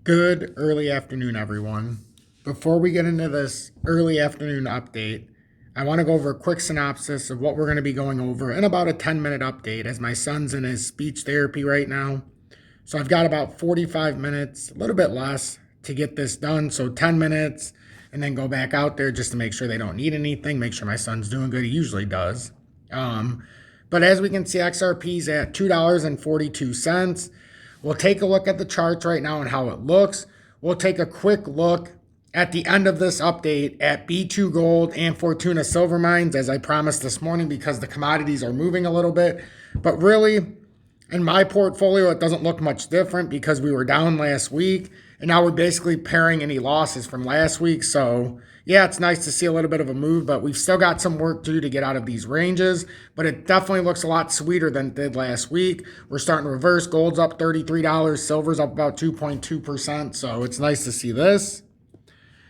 Good early afternoon, everyone. Before we get into this early afternoon update, I want to go over a quick synopsis of what we're going to be going over in about a 10-minute update, as my son's in his speech therapy right now. So I've got about 45 minutes, a little bit less, to get this done. So 10 minutes, and then go back out there just to make sure they don't need anything, make sure my son's doing good. He usually does. But as we can see, XRP's at $2.42. We'll take a look at the charts right now and how it looks. We'll take a quick look at the end of this update at B2 Gold and Fortuna Silver Mines, as I promised this morning, because the commodities are moving a little bit. But really, in my portfolio, it doesn't look much different because we were down last week, and now we're basically pairing any losses from last week. So yeah, it's nice to see a little bit of a move, but we've still got some work to do to get out of these ranges. But it definitely looks a lot sweeter than it did last week. We're starting to reverse. Gold's up $33. Silver's up about 2.2%. So it's nice to see this.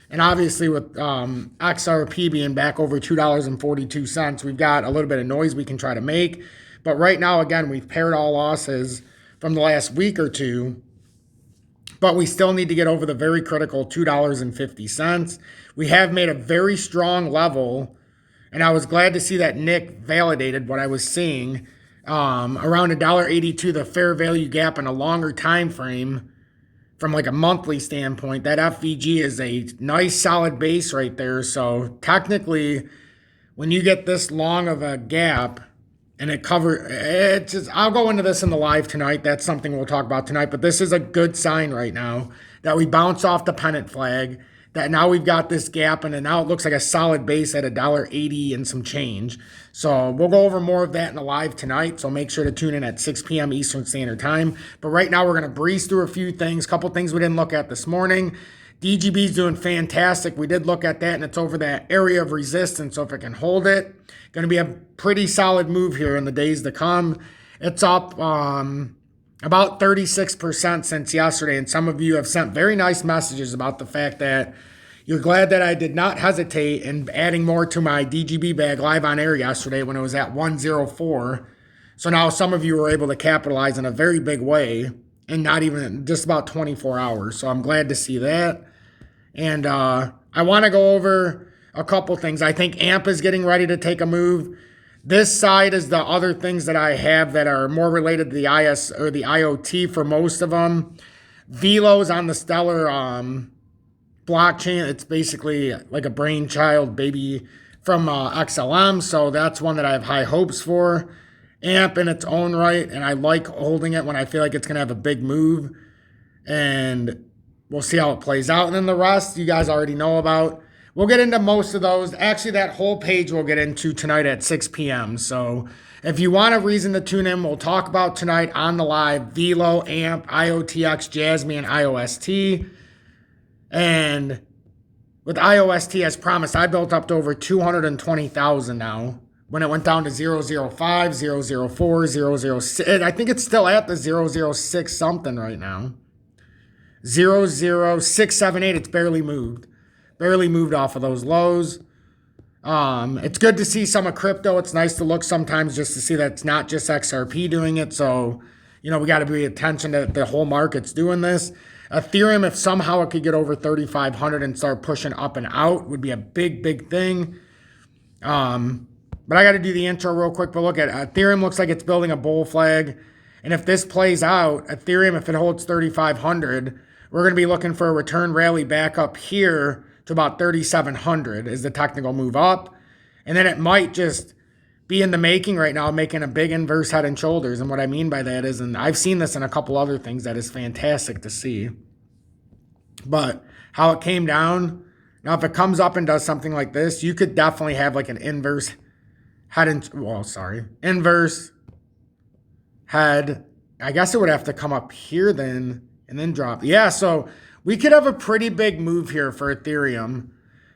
And obviously with XRP being back over $2.42, we've got a little bit of noise we can try to make. But right now, again, we've paired all losses from the last week or two. But we still need to get over the very critical $2.50. We have made a very strong level, and I was glad to see that Nick validated what I was seeing. Around $1.82, the fair value gap in a longer time frame from like a monthly standpoint. That FVG is a nice solid base right there. So technically, when you get this long of a gap, and I'll go into this in the live tonight. That's something we'll talk about tonight. But this is a good sign right now that we bounce off the pennant flag, that now we've got this gap, and now it looks like a solid base at $1.80 and some change. So we'll go over more of that in the live tonight. So make sure to tune in at 6 p.m. Eastern Standard Time. But right now we're going to breeze through a few things, a couple things we didn't look at this morning. DGB's doing fantastic. We did look at that, and it's over that area of resistance. So if it can hold it, going to be a pretty solid move here in the days to come. It's up about 36% since yesterday, and some of you have sent very nice messages about the fact that you're glad that I did not hesitate in adding more to my DGB bag live on air yesterday when it was at 104. So now some of you were able to capitalize in a very big way in not even just about 24 hours. So I'm glad to see that. And I want to go over a couple things. I think AMP is getting ready to take a move. This side is the other things that I have that are more related to the IS or the IoT for most of them. VELO's on the Stellar blockchain. It's basically like a brainchild baby from XLM. So that's one that I have high hopes for. AMP in its own right, and I like holding it when I feel like it's going to have a big move. And we'll see how it plays out. And then the rest you guys already know about. We'll get into most of those. Actually, that whole page we'll get into tonight at 6 p.m. So if you want a reason to tune in, we'll talk about tonight on the live VELO, AMP, IOTX, Jasmine, and IOST. And with IOST, as promised, I built up to over 220,000 now. When it went down to 005, 004, 006, I think it's still at the 006 something right now. 00678, it's barely moved. Barely moved off of those lows. It's good to see some of crypto. It's nice to look sometimes just to see that it's not just XRP doing it. So, we got to pay attention to the whole market's doing this. Ethereum, if somehow it could get over 3,500 and start pushing up and out, would be a big, big thing. But I got to do the intro real quick. But look at Ethereum, looks like it's building a bull flag. And if this plays out, Ethereum, if it holds 3,500, we're going to be looking for a return rally back up here to about 3,700 is the technical move up. And then it might just be in the making right now, making a big inverse head and shoulders. And what I mean by that is, and I've seen this in a couple other things, that is fantastic to see. But how it came down, now if it comes up and does something like this, you could definitely have like an inverse head inverse head. I guess it would have to come up here then and then drop. Yeah, so we could have a pretty big move here for Ethereum.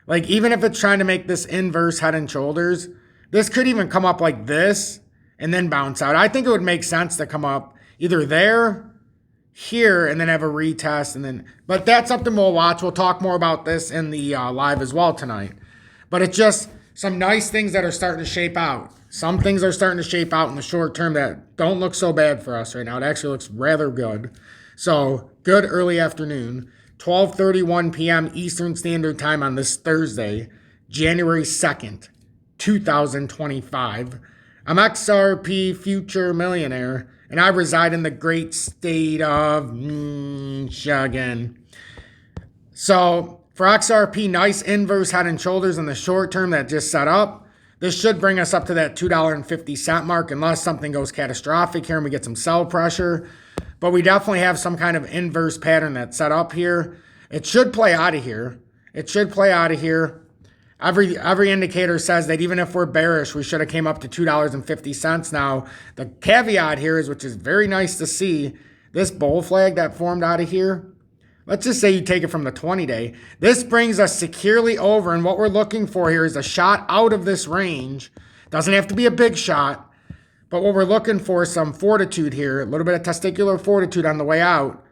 Like, even if it's trying to make this inverse head and shoulders, this could even come up like this and then bounce out. I think it would make sense to come up either there, here, and then have a retest. But that's something we'll watch. We'll talk more about this in the live as well tonight. But it's just some nice things that are starting to shape out. Some things are starting to shape out in the short term that don't look so bad for us right now. It actually looks rather good. So good early afternoon, 12:31 p.m. Eastern Standard Time on this Thursday, January 2nd, 2025. I'm XRP Future Millionaire, and I reside in the great state of Michigan. So for XRP, nice inverse head and shoulders in the short term that just set up. This should bring us up to that $2.50 mark unless something goes catastrophic here and we get some sell pressure. But we definitely have some kind of inverse pattern that's set up here. It should play out of here. It should play out of here. Every indicator says that even if we're bearish, we should have came up to $2.50. Now, the caveat here is, which is very nice to see, this bull flag that formed out of here, let's just say you take it from the 20-day. This brings us securely over, and what we're looking for here is a shot out of this range. Doesn't have to be a big shot, but what we're looking for is some fortitude here, a little bit of testicular fortitude on the way out.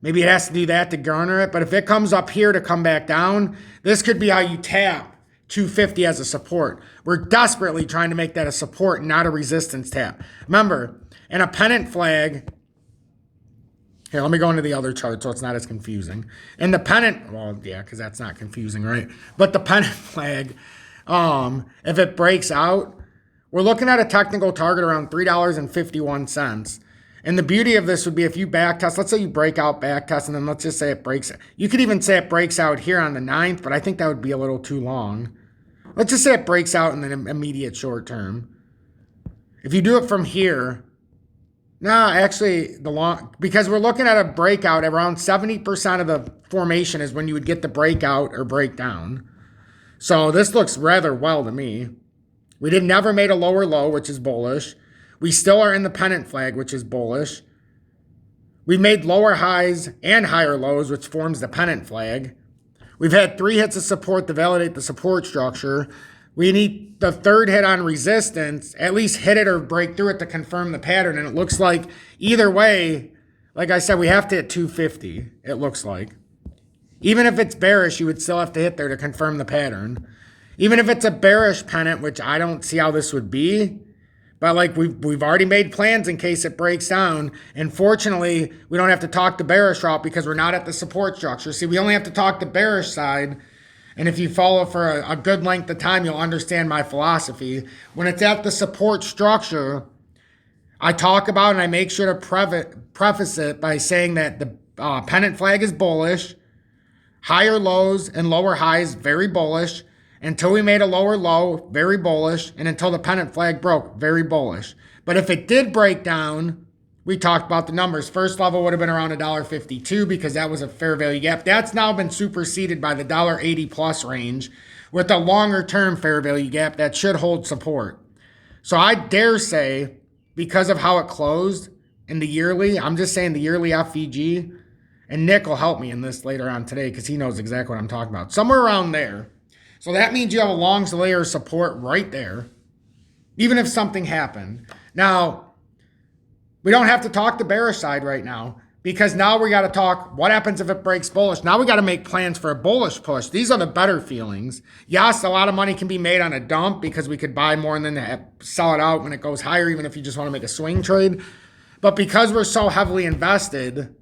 Maybe it has to do that to garner it, but if it comes up here to come back down, this could be how you tap 250 as a support. We're desperately trying to make that a support, not a resistance tap. Remember, in a pennant flag, here, let me go into the other chart so it's not as confusing. In the pennant, well, yeah, because that's not confusing, right? But the pennant flag, if it breaks out, we're looking at a technical target around $3.51. And the beauty of this would be if you back test, let's say you break out, back test, and then let's just say it breaks. You could even say it breaks out here on the 9th, but I think that would be a little too long. Let's just say it breaks out in the immediate short term. If you do it from here, actually, because we're looking at a breakout, around 70% of the formation is when you would get the breakout or breakdown. So this looks rather well to me. We never made a lower low, which is bullish. We still are in the pennant flag, which is bullish. We made lower highs and higher lows, which forms the pennant flag. We've had 3 hits of support to validate the support structure. We need the 3rd hit on resistance, at least hit it or break through it to confirm the pattern. And it looks like either way, like I said, we have to hit 250, it looks like. Even if it's bearish, you would still have to hit there to confirm the pattern. Even if it's a bearish pennant, which I don't see how this would be, but like we've already made plans in case it breaks down. And fortunately, we don't have to talk the bearish route because we're not at the support structure. See, we only have to talk the bearish side. And if you follow for a good length of time, you'll understand my philosophy. When it's at the support structure, I talk about and I make sure to preface it by saying that the pennant flag is bullish, higher lows and lower highs, very bullish. Until we made a lower low, very bullish. And until the pennant flag broke, very bullish. But if it did break down, we talked about the numbers. First level would have been around $1.52 because that was a fair value gap. That's now been superseded by the $1.80 plus range with a longer term fair value gap that should hold support. So I dare say, because of how it closed in the yearly, I'm just saying the yearly FVG, and Nick will help me in this later on today because he knows exactly what I'm talking about. Somewhere around there. So that means you have a long layer of support right there, even if something happened. Now, we don't have to talk the bearish side right now because now we got to talk what happens if it breaks bullish. Now we got to make plans for a bullish push. These are the better feelings. Yes, a lot of money can be made on a dump because we could buy more and then sell it out when it goes higher, even if you just want to make a swing trade. But because we're so heavily invested,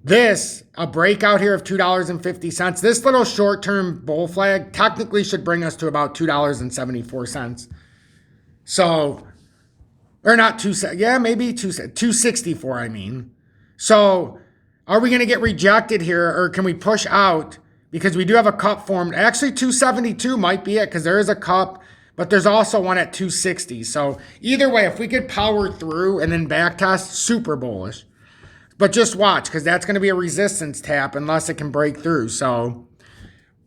a breakout here of $2.50, this little short-term bull flag technically should bring us to about $2.74. So, or not maybe 264, I mean. So, are we going to get rejected here or can we push out? Because we do have a cup formed. Actually, 272 might be it because there is a cup, but there's also one at 260. So, either way, if we could power through and then back test, super bullish. But just watch, because that's going to be a resistance tap unless it can break through. So,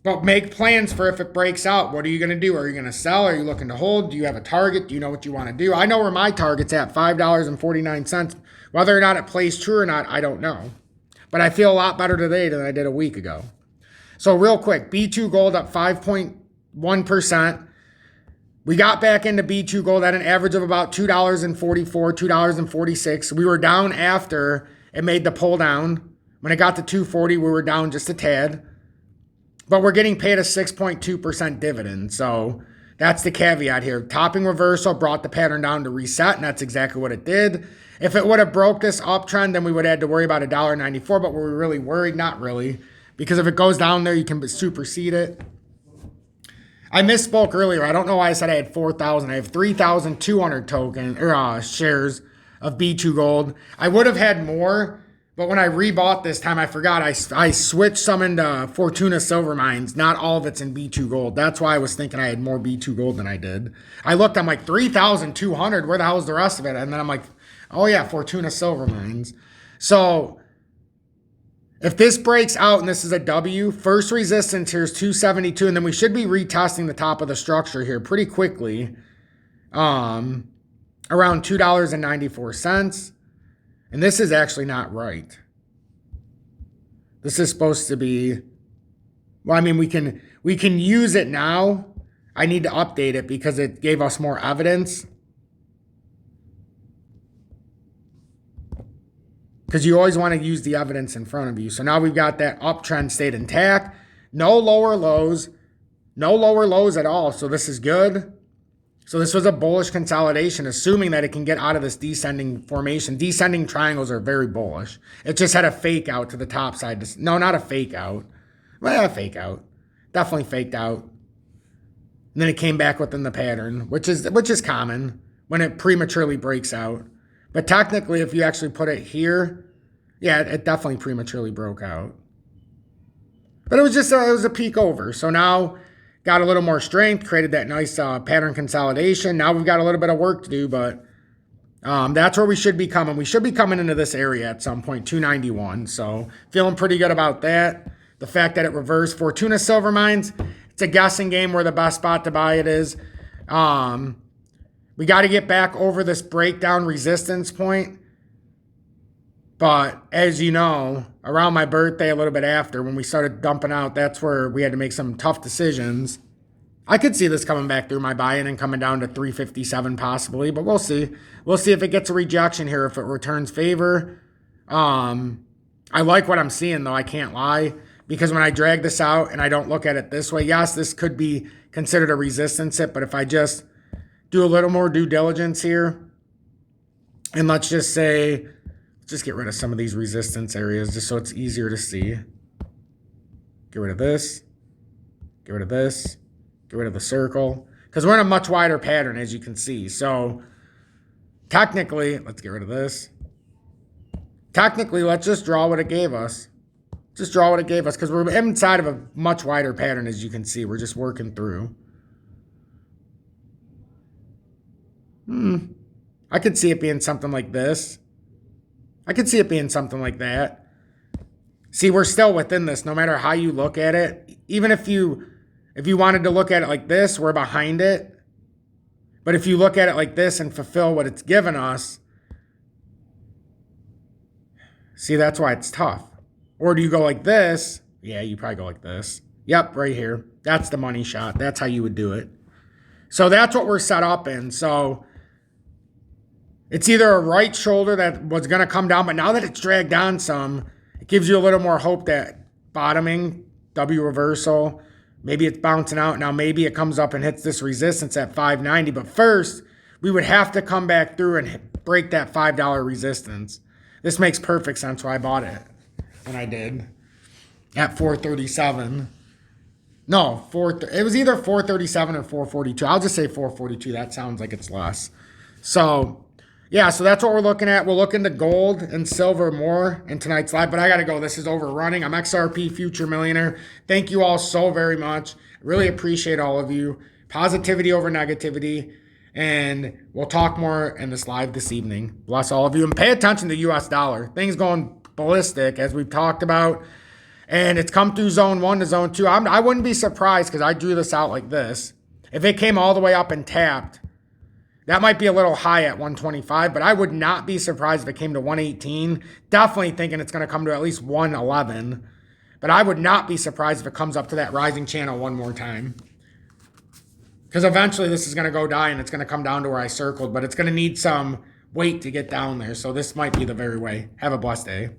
but make plans for if it breaks out. What are you going to do? Are you going to sell? Are you looking to hold? Do you have a target? Do you know what you want to do? I know where my target's at, $5.49. Whether or not it plays true or not, I don't know. But I feel a lot better today than I did a week ago. So real quick, B2 gold up 5.1%. We got back into B2 gold at an average of about $2.44, $2.46. We were down after it made the pull down. When it got to 240, we were down just a tad. But we're getting paid a 6.2% dividend. So that's the caveat here. Topping reversal brought the pattern down to reset, and that's exactly what it did. If it would have broke this uptrend, then we would have had to worry about $1.94, but were we really worried? Not really, because if it goes down there, you can supersede it. I misspoke earlier. I don't know why I said I had 4,000. I have 3,200 token or shares of B2 Gold. I would have had more, but when I rebought this time, I forgot. I switched some into Fortuna Silver Mines. Not all of it's in B2 Gold. That's why I was thinking I had more B2 Gold than I did. I looked, I'm like, 3,200. Where the hell is the rest of it? And then I'm like, oh yeah, Fortuna Silver Mines. So if this breaks out and this is a W, first resistance here is 272, and then we should be retesting the top of the structure here pretty quickly. Around $2.94. And this is actually not right. This is supposed to be, well, I mean, we can use it now. I need to update it because it gave us more evidence. Because you always want to use the evidence in front of you. So now we've got that uptrend stayed intact. No lower lows. No lower lows at all. So this is good. So this was a bullish consolidation, assuming that it can get out of this descending formation. Descending triangles are very bullish. It just had a fake out to the top side. No, not a fake out. Well, a fake out. Definitely faked out. And then it came back within the pattern, which is common when it prematurely breaks out. But technically, if you actually put it here, yeah, it definitely prematurely broke out. But it was just it was a peak over. So now got a little more strength, created that nice pattern consolidation. Now we've got a little bit of work to do, but that's where we should be coming. We should be coming into this area at some point, 291. So feeling pretty good about that. The fact that it reversed Fortuna Silver Mines, it's a guessing game where the best spot to buy it is. We got to get back over this breakdown resistance point. But as you know, around my birthday, a little bit after, when we started dumping out, that's where we had to make some tough decisions. I could see this coming back through my buy-in and coming down to 357 possibly, but we'll see. We'll see if it gets a rejection here, if it returns favor. I like what I'm seeing, though. I can't lie. Because when I drag this out and I don't look at it this way, yes, this could be considered a resistance hit, but if I just do a little more due diligence here, and let's just say, just get rid of some of these resistance areas just so it's easier to see. Get rid of this. Get rid of this. Get rid of the circle. Because we're in a much wider pattern, as you can see. So technically, let's get rid of this. Technically, let's just draw what it gave us. Just draw what it gave us because we're inside of a much wider pattern, as you can see. We're just working through. I could see it being something like this. I could see it being something like that. See, we're still within this, no matter how you look at it. Even if you wanted to look at it like this, we're behind it. But if you look at it like this and fulfill what it's given us, see, that's why it's tough. Or do you go like this? Yeah, you probably go like this. Yep, right here. That's the money shot. That's how you would do it. So that's what we're set up in. So it's either a right shoulder that was going to come down, but now that it's dragged down some, it gives you a little more hope that bottoming, W reversal, maybe it's bouncing out. Now maybe it comes up and hits this resistance at 590. But first, we would have to come back through and break that $5 resistance. This makes perfect sense why I bought it when I did at 437. No, it was either 437 or 442. I'll just say 442. That sounds like it's less. So yeah, so that's what we're looking at. We'll look into gold and silver more in tonight's live, but I got to go. This is overrunning. I'm XRP Future Millionaire. Thank you all so very much. Really appreciate all of you. Positivity over negativity. And we'll talk more in this live this evening. Bless all of you. And pay attention to the US dollar. Things going ballistic, as we've talked about. And it's come through zone 1 to zone 2. I wouldn't be surprised because I drew this out like this. If it came all the way up and tapped, that might be a little high at 125, but I would not be surprised if it came to 118. Definitely thinking it's going to come to at least 111. But I would not be surprised if it comes up to that rising channel one more time. Because eventually this is going to go down and it's going to come down to where I circled, but it's going to need some weight to get down there. So this might be the very way. Have a blessed day.